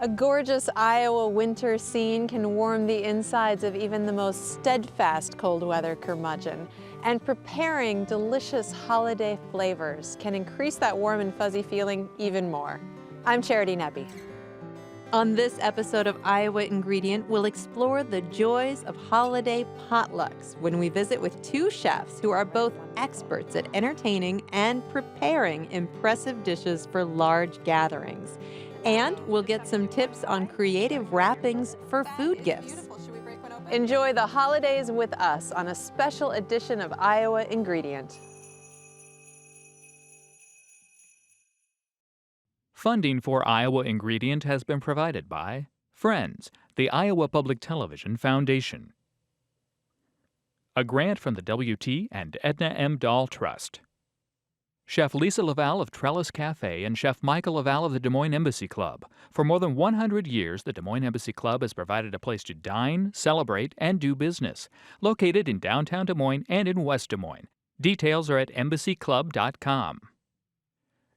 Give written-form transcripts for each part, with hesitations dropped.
A gorgeous Iowa winter scene can warm the insides of even the most steadfast cold weather curmudgeon. And preparing delicious holiday flavors can increase that warm and fuzzy feeling even more. I'm Charity Nebbe. On this episode of Iowa Ingredient, we'll explore the joys of holiday potlucks when we visit with two chefs who are both experts at entertaining and preparing impressive dishes for large gatherings. And we'll get some tips on creative wrappings for food gifts. Enjoy the holidays with us on a special edition of Iowa Ingredient. Funding for Iowa Ingredient has been provided by Friends, the Iowa Public Television Foundation. A grant from the W.T. and Edna M. Dahl Trust. Chef Lisa Laval of Trellis Cafe and Chef Michael Laval of the Des Moines Embassy Club. For more than 100 years, the Des Moines Embassy Club has provided a place to dine, celebrate, and do business. Located in downtown Des Moines and in West Des Moines. Details are at embassyclub.com.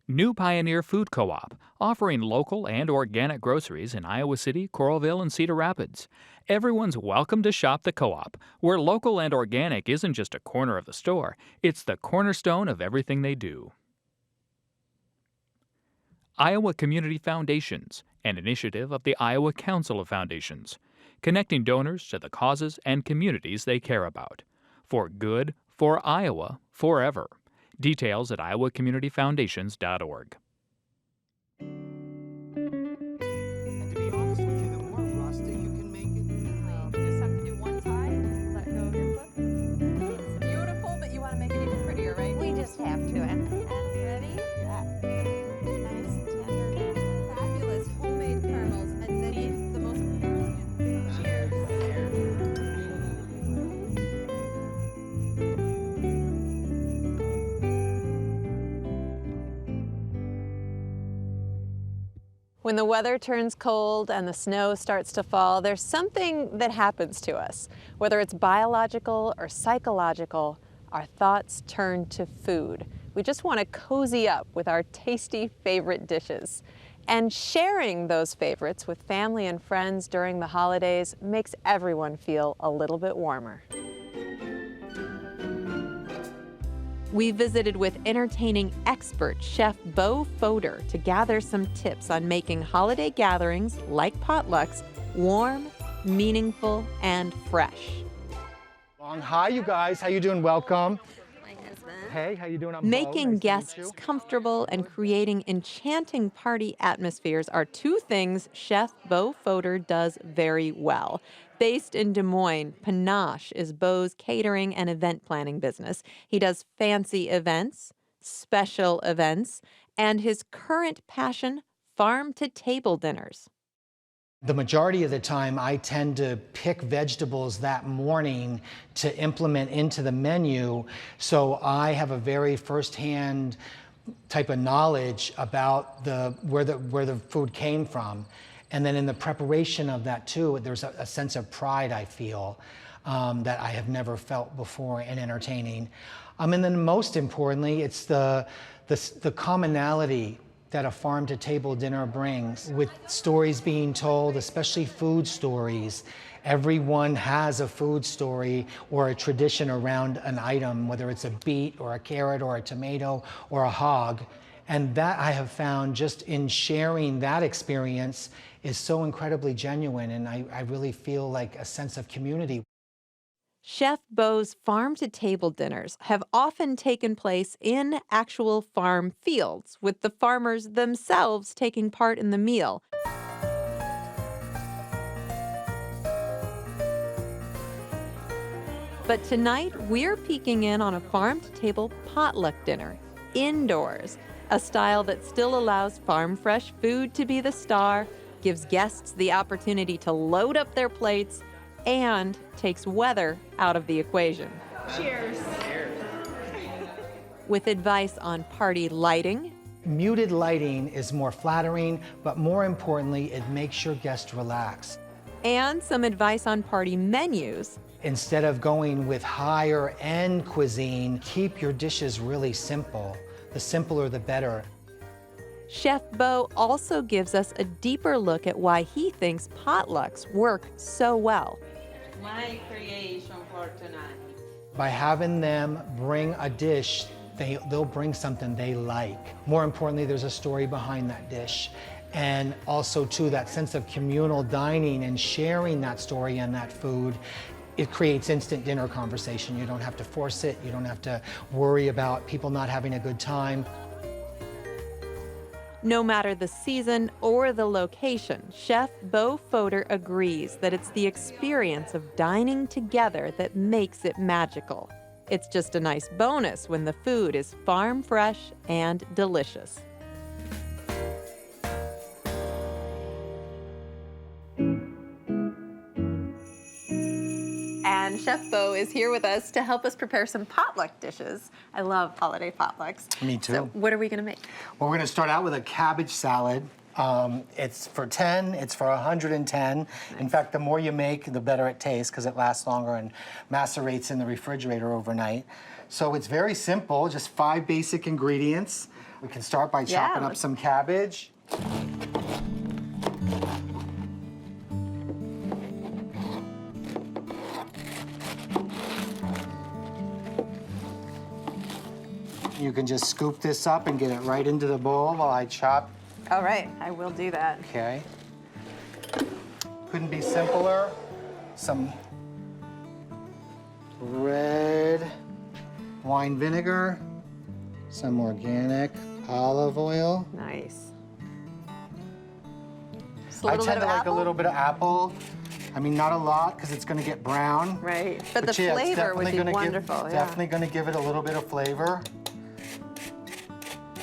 New Pioneer Food Co-op, offering local and organic groceries in Iowa City, Coralville, and Cedar Rapids. Everyone's welcome to shop the co-op, where local and organic isn't just a corner of the store, it's the cornerstone of everything they do. Iowa Community Foundations, an initiative of the Iowa Council of Foundations, connecting donors to the causes and communities they care about. For good, for Iowa, forever. Details at iowacommunityfoundations.org. And to be honest with you, the more rustic you can make it. You just have to do one tie, let go of your foot. It's beautiful, but you want to make it even prettier, right? We just have to. And Ready? nice tender. Fabulous homemade caramels, and then the most brilliant. Cheers. When the weather turns cold and the snow starts to fall, there's something that happens to us. Whether it's biological or psychological, our thoughts turn to food. We just want to cozy up with our tasty favorite dishes. And sharing those favorites with family and friends during the holidays makes everyone feel a little bit warmer. We visited with entertaining expert chef Beau Fodor to gather some tips on making holiday gatherings, like potlucks, warm, meaningful, and fresh. Hi, you guys. How you doing? Welcome. My husband. Hey, how you doing? I'm Beau. Making Nice to meet guests you. comfortable and creating enchanting party atmospheres are two things Chef Beau Fodor does very well. Based in Des Moines, Panache is Beau's catering and event planning business. He does fancy events, special events, and his current passion, farm-to-table dinners. The majority of the time, I tend to pick vegetables that morning to implement into the menu, so I have a very firsthand type of knowledge about where the food came from. And then in the preparation of that too, there's a sense of pride I feel that I have never felt before in entertaining. And then most importantly, it's the commonality that a farm-to-table dinner brings. With stories being told, especially food stories, everyone has a food story or a tradition around an item, whether it's a beet or a carrot or a tomato or a hog. And that I have found just in sharing that experience is so incredibly genuine, and I really feel like a sense of community. Chef Beau's farm-to-table dinners have often taken place in actual farm fields, with the farmers themselves taking part in the meal. But tonight, we're peeking in on a farm-to-table potluck dinner, indoors, a style that still allows farm-fresh food to be the star, gives guests the opportunity to load up their plates, and takes weather out of the equation. Cheers. With advice on party lighting, Muted lighting is more flattering, but more importantly, it makes your guests relax. and some advice on party menus. Instead of going with higher end cuisine, keep your dishes really simple. The simpler, the better. Chef Beau also gives us a deeper look at why he thinks potlucks work so well. My creation for tonight. By having them bring a dish, they'll bring something they like. More importantly, there's a story behind that dish. And also, too, that sense of communal dining and sharing that story and that food, it creates instant dinner conversation. You don't have to force it. You don't have to worry about people not having a good time. No matter the season or the location, Chef Beau Fodor agrees that it's the experience of dining together that makes it magical. It's just a nice bonus when the food is farm fresh and delicious. And Chef Beau is here with us to help us prepare some potluck dishes. I love holiday potlucks. Me too. So what are we gonna make? Well, we're gonna start out with a cabbage salad. It's for 10, it's for 110. Nice. In fact, the more you make, the better it tastes because it lasts longer and macerates in the refrigerator overnight. So it's very simple, just 5 basic ingredients. We can start by chopping up some cabbage. You can just scoop this up and get it right into the bowl while I chop. All right, I will do that. Okay. Couldn't be simpler. Some red wine vinegar, some organic olive oil. Nice. I tend to like a little bit of apple. I mean, not a lot because it's going to get brown. Right, but the flavor would be wonderful. Definitely going to give it a little bit of flavor.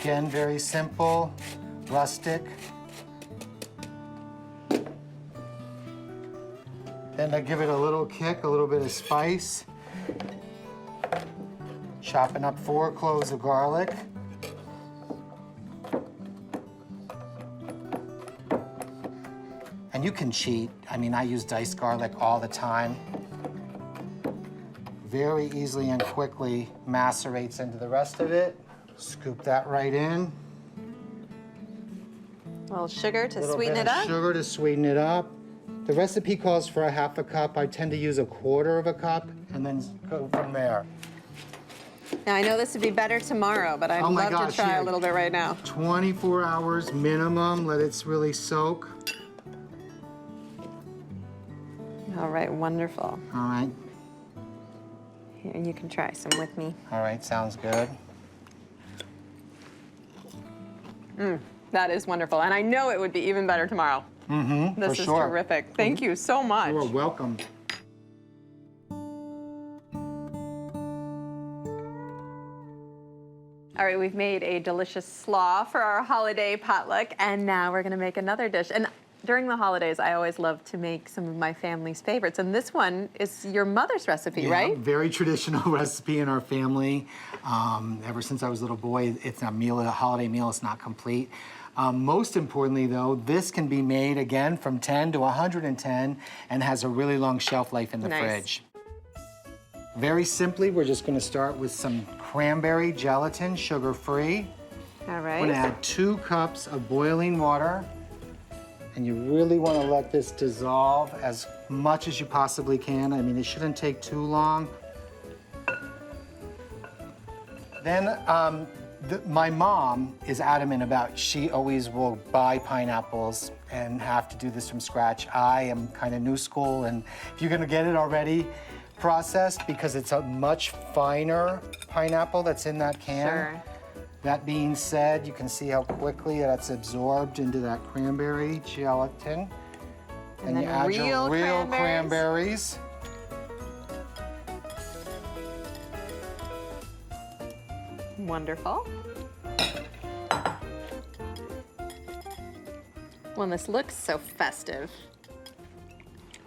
Again, very simple, rustic. Then I give it a little kick, a little bit of spice. Chopping up 4 cloves of garlic. And you can cheat. I mean, I use diced garlic all the time. Very easily and quickly macerates into the rest of it. Scoop that right in. A little sugar to Little sweeten bit it of up. Sugar to sweeten it up. The recipe calls for a 1/2 cup. I tend to use 1/4 cup and then go from there. Now, I know this would be better tomorrow, but I'd Oh my love gosh, to try yeah. a little bit right now. 24 hours minimum. Let it really soak. All right, wonderful. All right. Here, you can try some with me. All right, sounds good. That is wonderful, and I know it would be even better tomorrow. Mm-hmm, This is terrific. Thank you so much. You are welcome. All right, we've made a delicious slaw for our holiday potluck, and now we're gonna make another dish. And during the holidays, I always love to make some of my family's favorites, and this one is your mother's recipe, Yeah, right? very traditional recipe in our family. Ever since I was a little boy, it's a meal, a holiday meal. It's not complete. Most importantly, though, this can be made again from 10 to 110 and has a really long shelf life in the fridge. Very simply, we're just going to start with some cranberry gelatin, sugar-free. All right. We're going to add 2 cups of boiling water. And you really want to let this dissolve as much as you possibly can. I mean, it shouldn't take too long. Then my mom is adamant about, she always will buy pineapples and have to do this from scratch. I am kind of new school, and if you're gonna get it already processed, because it's a much finer pineapple that's in that can. Sure. That being said, you can see how quickly that's absorbed into that cranberry gelatin. And you add your real cranberries. Wonderful. Well, this looks so festive.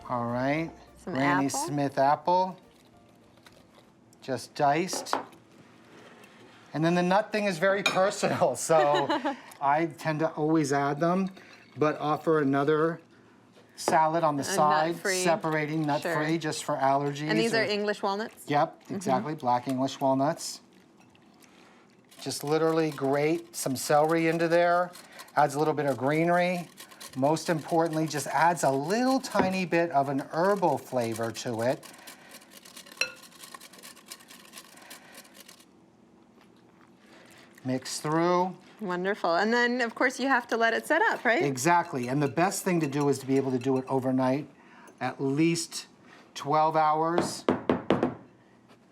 All right. Some Granny apple. Smith apple, just diced. And then the nut thing is very personal, so I tend to always add them, but offer another salad on the side, nut-free. separating nut-free, just for allergies. And these are English walnuts? Yep, exactly, black English walnuts. Just literally grate some celery into there. adds a little bit of greenery. Most importantly, just adds a little tiny bit of an herbal flavor to it. Mix through. Wonderful. And then, of course, you have to let it set up, right? Exactly. And the best thing to do is to be able to do it overnight, at least 12 hours.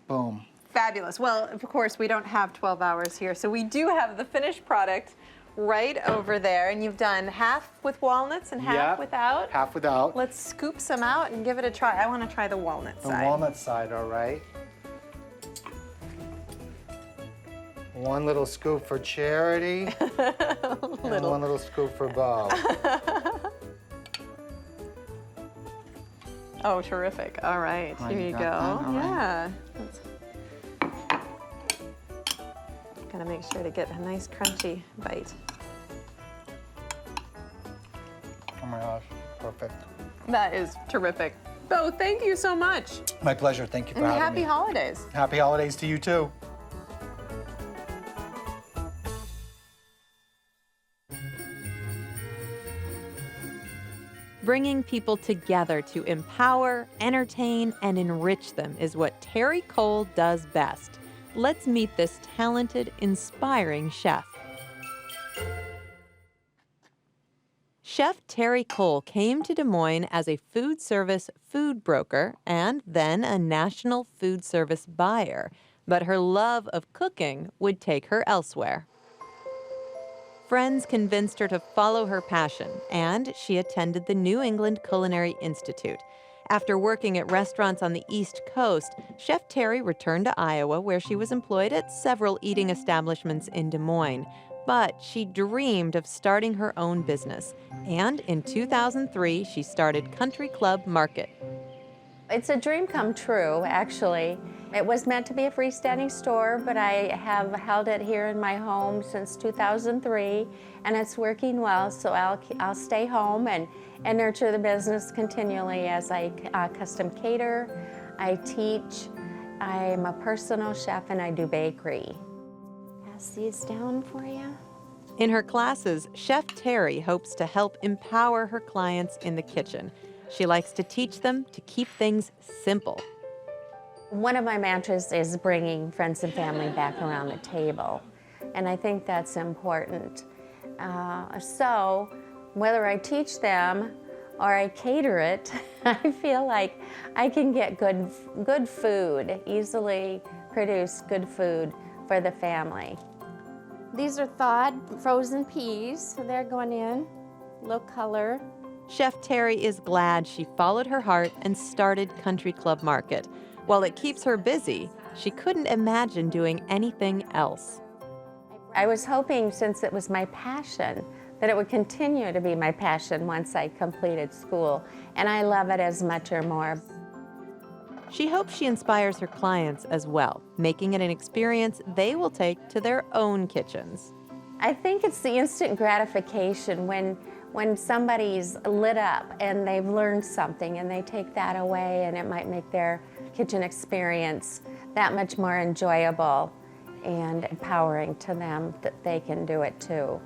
Boom. Fabulous. Well, of course, we don't have 12 hours here, so we do have the finished product right over there, and you've done half with walnuts and half without. Half without. Let's scoop some out and give it a try. I want to try the walnut The side. walnut side, all right. One little scoop for Charity, and one little scoop for Beau. Oh, terrific. All right, Oh, here you you got go. that? All right. Yeah. Gotta make sure to get a nice crunchy bite. Oh my gosh, perfect. That is terrific. Beau, thank you so much. My pleasure, thank you for And having happy me. holidays. Happy holidays to you too. Bringing people together to empower, entertain, and enrich them is what Terrie Kohl does best. Let's meet this talented, inspiring chef. Chef Terrie Kohl came to Des Moines as a food service food broker and then a national food service buyer, but her love of cooking would take her elsewhere. Friends convinced her to follow her passion, and she attended the New England Culinary Institute. After working at restaurants on the East Coast, Chef Terrie returned to Iowa, where she was employed at several eating establishments in Des Moines. But she dreamed of starting her own business, and in 2003, she started Country Club Market. It's a dream come true, actually. It was meant to be a freestanding store, but I have held it here in my home since 2003, and it's working well, so I'll stay home and nurture the business continually as I custom cater, I teach, I'm a personal chef, and I do bakery. Pass these down for you. In her classes, Chef Terrie hopes to help empower her clients in the kitchen. She likes to teach them to keep things simple. One of my mantras is bringing friends and family back around the table, and I think that's important. So whether I teach them or I cater it, I feel like I can get good food, easily produced good food for the family. These are thawed frozen peas, so they're going in, low color. Chef Terrie is glad she followed her heart and started Country Club Market. While it keeps her busy, she couldn't imagine doing anything else. I was hoping, since it was my passion, that it would continue to be my passion once I completed school, and I love it as much or more. She hopes she inspires her clients as well, making it an experience they will take to their own kitchens. I think it's the instant gratification when somebody's lit up and they've learned something and they take that away, and it might make their kitchen experience that much more enjoyable and empowering to them that they can do it too.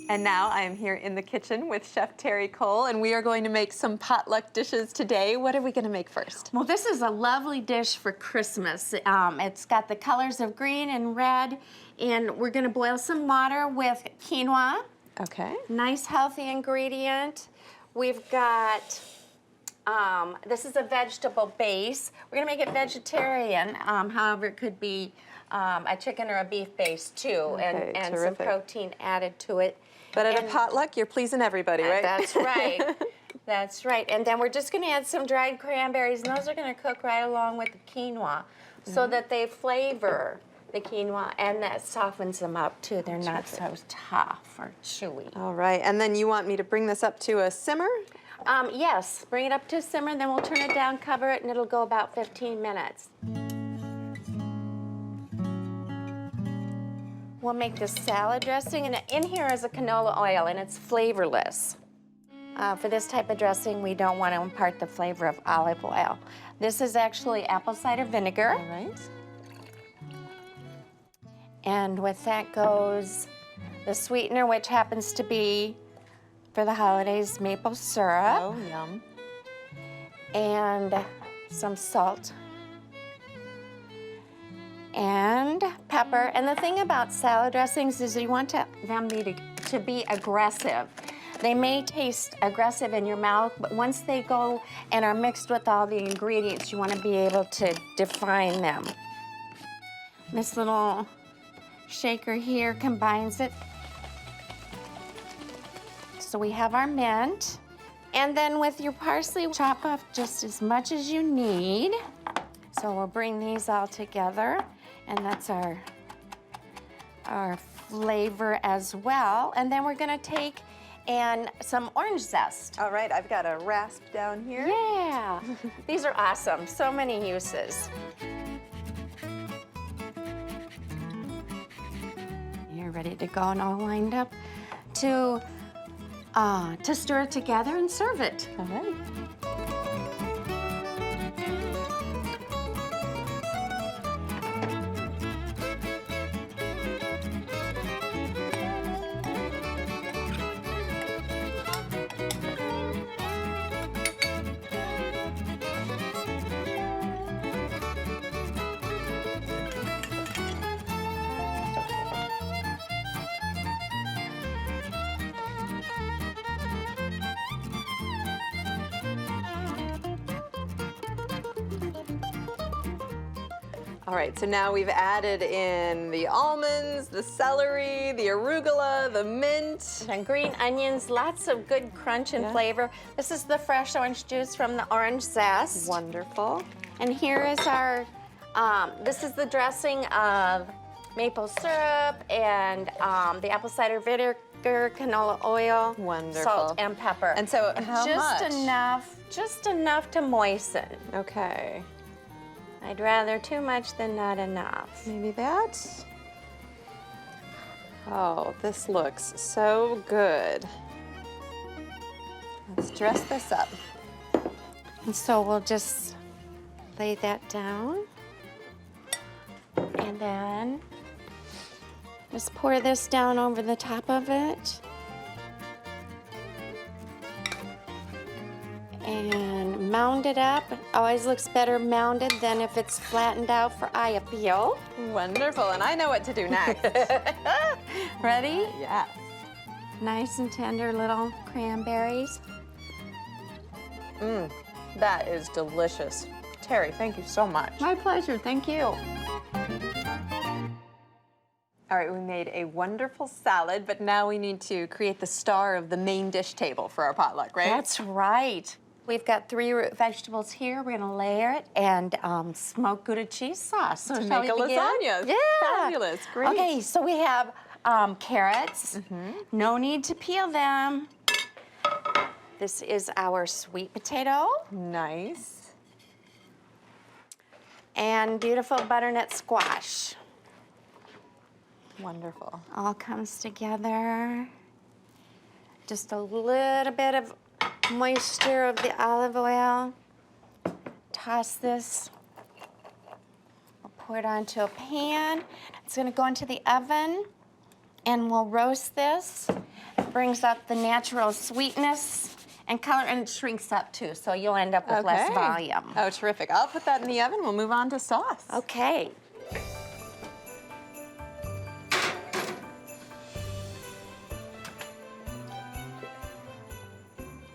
And now I am here in the kitchen with Chef Terrie Kohl, and we are going to make some potluck dishes today. What are we going to make first? Well, this is a lovely dish for Christmas. It's got the colors of green and red, and we're going to boil some water with quinoa. Okay. Nice, healthy ingredient. We've got, this is a vegetable base. We're going to make it vegetarian. However, it could be a chicken or a beef base too, Okay, and some terrific. protein added to it. But at a And- potluck, you're pleasing everybody, right? That's right. That's right. And then we're just going to add some dried cranberries, and those are going to cook right along with the quinoa so that they flavor the quinoa, and that softens them up too. They're not so tough or chewy. All right, and then you want me to bring this up to a simmer? Yes, bring it up to a simmer, then we'll turn it down, cover it, and it'll go about 15 minutes. We'll make this salad dressing, and in here is a canola oil, and it's flavorless. For this type of dressing, we don't want to impart the flavor of olive oil. This is actually apple cider vinegar. All right. And with that goes the sweetener, which happens to be, for the holidays, maple syrup. Oh, yum. And some salt. And pepper. And the thing about salad dressings is you want them to be aggressive. They may taste aggressive in your mouth, but once they go and are mixed with all the ingredients, you want to be able to define them. This little shaker here combines it. So we have our mint. And then with your parsley, chop off just as much as you need. So we'll bring these all together, and that's our flavor as well. And then we're gonna take some orange zest. All right, I've got a rasp down here. Yeah, these are awesome, so many uses. You're ready to go and all lined up to stir it together and serve it. All right. All right, so now we've added in the almonds, the celery, the arugula, the mint. And green onions, lots of good crunch and flavor. This is the fresh orange juice from the orange zest. Wonderful. And here is our, this is the dressing of maple syrup and the apple cider vinegar, canola oil, Wonderful. salt and pepper. And so how just much? Just enough to moisten. Okay. I'd rather too much than not enough. Maybe that. Oh, this looks so good. Let's dress this up. And so we'll just lay that down. And then just pour this down over the top of it. And mound it up. Always looks better mounded than if it's flattened out for eye appeal. Wonderful, and I know what to do next. Ready? Yeah. Nice and tender little cranberries. That is delicious. Terrie, thank you so much. My pleasure, thank you. All right, we made a wonderful salad, but now we need to create the star of the main dish table for our potluck, right? That's right. We've got 3 root vegetables here. We're gonna layer it and smoked Gouda cheese sauce. So to shall make a we begin? lasagna. Yeah. Fabulous, great. Okay, so we have carrots. No need to peel them. This is our sweet potato Nice. and beautiful butternut squash. Wonderful. All comes together. Just a little bit of moisture of the olive oil. Toss this. We'll pour it onto a pan. It's gonna go into the oven and we'll roast this. It brings up the natural sweetness and color, and it shrinks up too, so you'll end up with less volume. Oh, terrific. I'll put that in the oven. We'll move on to sauce. Okay.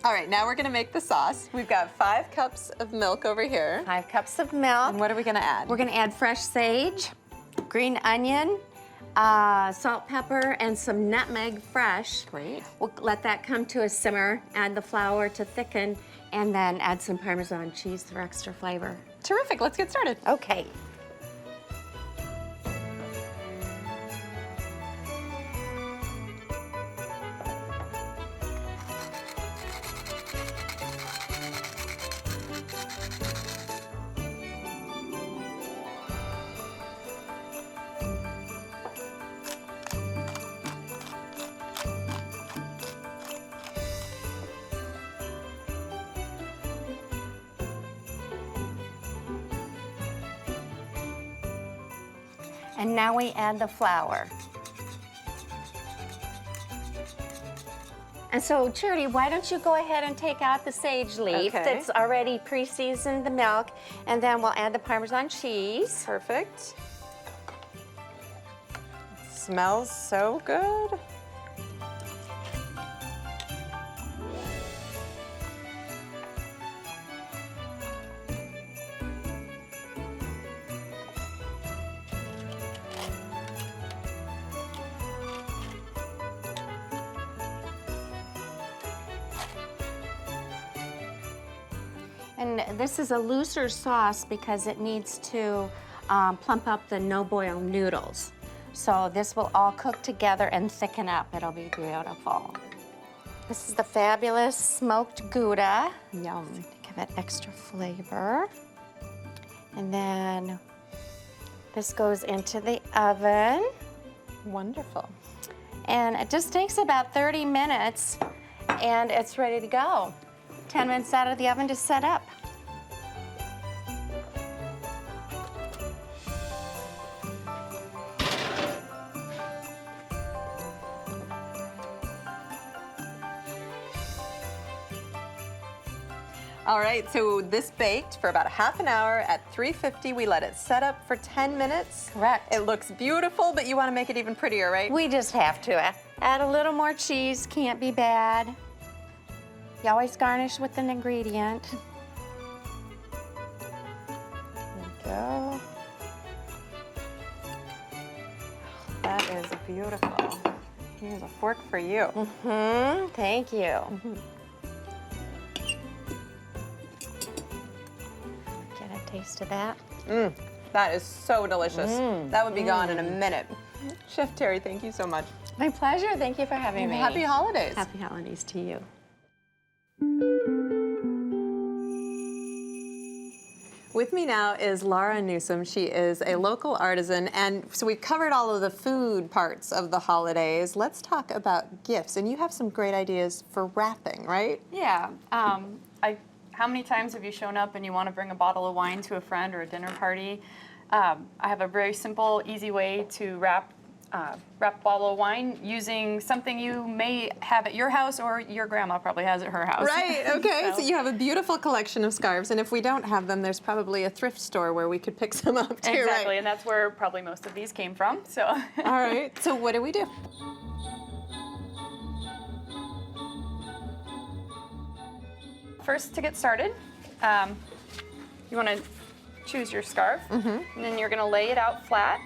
All right, now we're gonna make the sauce. We've got 5 cups of milk over here. 5 cups of milk. And what are we gonna add? We're gonna add fresh sage, green onion, salt, pepper, and some nutmeg fresh. Great. We'll let that come to a simmer, add the flour to thicken, and then add some Parmesan cheese for extra flavor. Terrific, let's get started. Okay. And now we add the flour. And so, Charity, why don't you go ahead and take out the sage leaf Okay. that's already pre-seasoned the milk, and then we'll add the Parmesan cheese. Perfect. Smells so good. And this is a looser sauce because it needs to plump up the no-boil noodles. So this will all cook together and thicken up. It'll be beautiful. This is the fabulous smoked Gouda. Yum. To give it extra flavor. And then this goes into the oven. Wonderful. And it just takes about 30 minutes and it's ready to go. 10 minutes out of the oven to set up. All right, so this baked for about a half an hour at 350. We let it set up for 10 minutes. Correct. It looks beautiful, but you want to make it even prettier, right? We just have to. Add a little more cheese, can't be bad. You always garnish with an ingredient. There we go. That is beautiful. Here's a fork for you. Thank you. Get a taste of that. That is so delicious. That would be gone in a minute. Chef Terrie, thank you so much. My pleasure. Thank you for having me. Happy holidays. Happy holidays to you. With me now is Lara Newsom. She is a local artisan, and so we've covered all of the food parts of the holidays. Let's talk about gifts, and you have some great ideas for wrapping, right? Yeah. How many times have you shown up and you want to bring a bottle of wine to a friend or a dinner party? I have a very simple, easy way to wrap a bottle of wine using something you may have at your house or your grandma probably has at her house. Right, okay. So you have a beautiful collection of scarves, and if we don't have them, there's probably a thrift store where we could pick some up too, Exactly, right? and that's where probably most of these came from. So. All right, so what do we do? First, to get started, you want to choose your scarf, and then you're going to lay it out flat.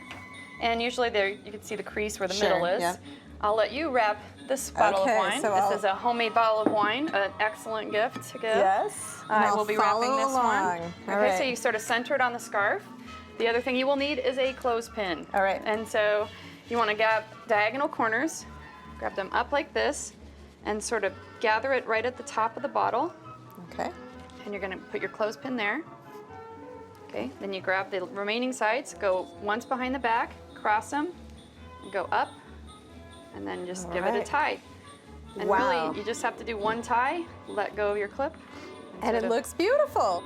And usually there, you can see the crease where the middle is. Yep. I'll let you wrap this bottle Okay, of wine. so This is a homemade bottle of wine, an excellent gift to give. Yes. I will be wrapping this along. one. All Okay, right. so you sort of center it on the scarf. The other thing you will need is a clothespin. All right. And so you want to grab diagonal corners, grab them up like this, and sort of gather it right at the top of the bottle. Okay. And you're going to put your clothespin there. Okay, then you grab the remaining sides, go once behind the back, cross them, and go up, and then just give it a right. tie. And Wow. really, you just have to do one tie, let go of your clip. And it sort of- looks beautiful.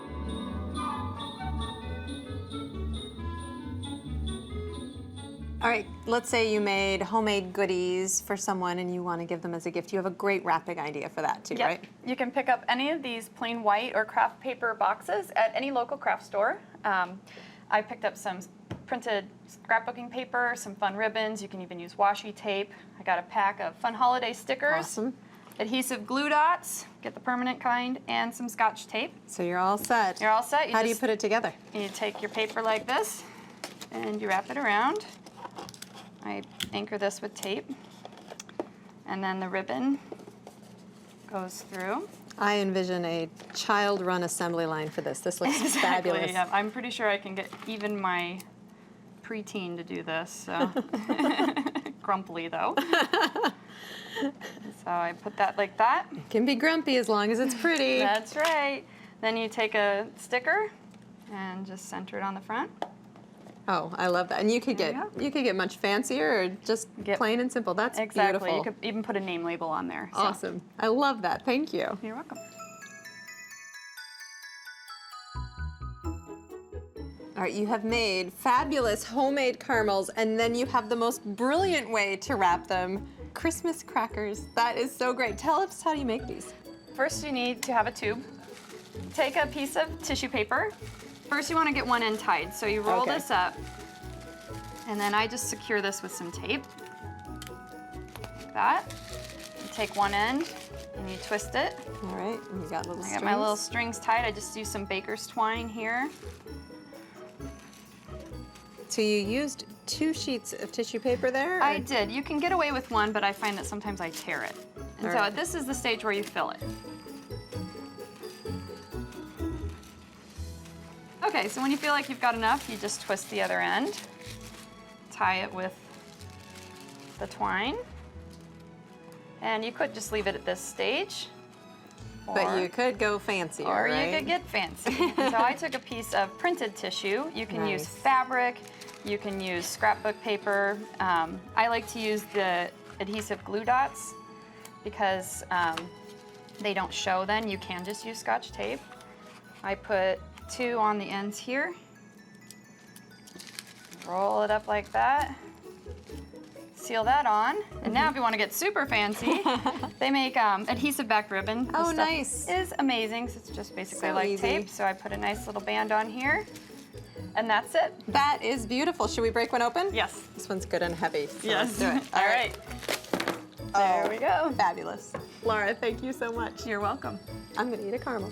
All right, let's say you made homemade goodies for someone and you want to give them as a gift. You have a great wrapping idea for that too, Yep. right? You can pick up any of these plain white or craft paper boxes at any local craft store. I picked up some printed scrapbooking paper, some fun ribbons. You can even use washi tape. I got a pack of fun holiday stickers, Awesome. adhesive glue dots, get the permanent kind, and some Scotch tape. So you're all set. You're all set. How do you put it together? You take your paper like this, and you wrap it around. I anchor this with tape, and then the ribbon goes through. I envision a child-run assembly line for this. This looks fabulous. Yeah, I'm pretty sure I can get even my preteen to do this. So grumpily though. So I put that like that. It can be grumpy as long as it's pretty. That's right. Then you take a sticker and just center it on the front. Oh, I love that. And you could There get you you could get much fancier or just Get- plain and simple. That's Exactly. beautiful. You could even put a name label on there. So. Awesome. I love that. Thank you. You're welcome. All right, you have made fabulous homemade caramels, and then you have the most brilliant way to wrap them, Christmas crackers. That is so great. Tell us, how do you make these? First, you need to have a tube. Take a piece of tissue paper. First, you want to get one end tied. So you roll this up, and then I just secure this with some tape, like that. You take one end, and you twist it. All right, and you got little strings. I got my little strings tied. I just use some baker's twine here. So you used 2 sheets of tissue paper there? I did. You can get away with one, but I find that sometimes I tear it. And so this is the stage where you fill it. Okay, so when you feel like you've got enough, you just twist the other end, tie it with the twine, and you could just leave it at this stage. But you could go fancier, Or right? you could get fancy. And so I took a piece of printed tissue. You can use fabric, you can use scrapbook paper. I like to use the adhesive glue dots because they don't show then. You can just use Scotch tape. I put 2 on the ends here. Roll it up like that. Seal that on. And now if you want to get super fancy, they make adhesive back ribbon. This stuff nice. is amazing. So it's just basically So like easy. tape. So I put a nice little band on here. And that's it. That is beautiful. Should we break one open? Yes. This one's good and heavy. So Yes. Let's do it. All right. There we go. Fabulous. Lara, thank you so much. You're welcome. I'm gonna eat a caramel.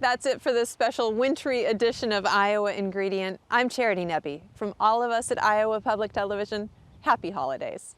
That's it for this special wintry edition of Iowa Ingredient. I'm Charity Nebbe. From all of us at Iowa Public Television, happy holidays.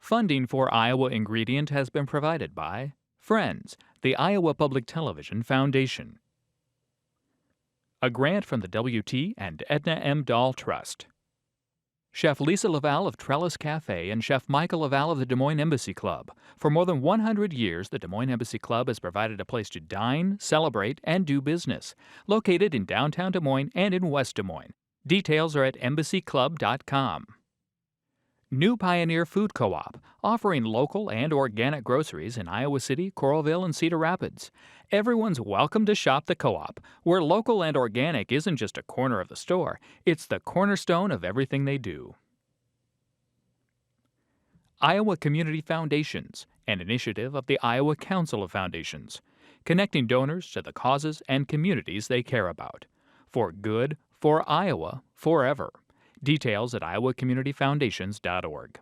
Funding for Iowa Ingredient has been provided by Friends, the Iowa Public Television Foundation. A grant from the WT and Edna M. Dahl Trust. Chef Lisa Laval of Trellis Cafe and Chef Michael Laval of the Des Moines Embassy Club. For more than 100 years, the Des Moines Embassy Club has provided a place to dine, celebrate, and do business. Located in downtown Des Moines and in West Des Moines. Details are at embassyclub.com. New Pioneer Food Co-op, offering local and organic groceries in Iowa City, Coralville, and Cedar Rapids. Everyone's welcome to shop the co-op, where local and organic isn't just a corner of the store, it's the cornerstone of everything they do. Iowa Community Foundations, an initiative of the Iowa Council of Foundations, connecting donors to the causes and communities they care about. For good, for Iowa, forever. Details at iowacommunityfoundations.org.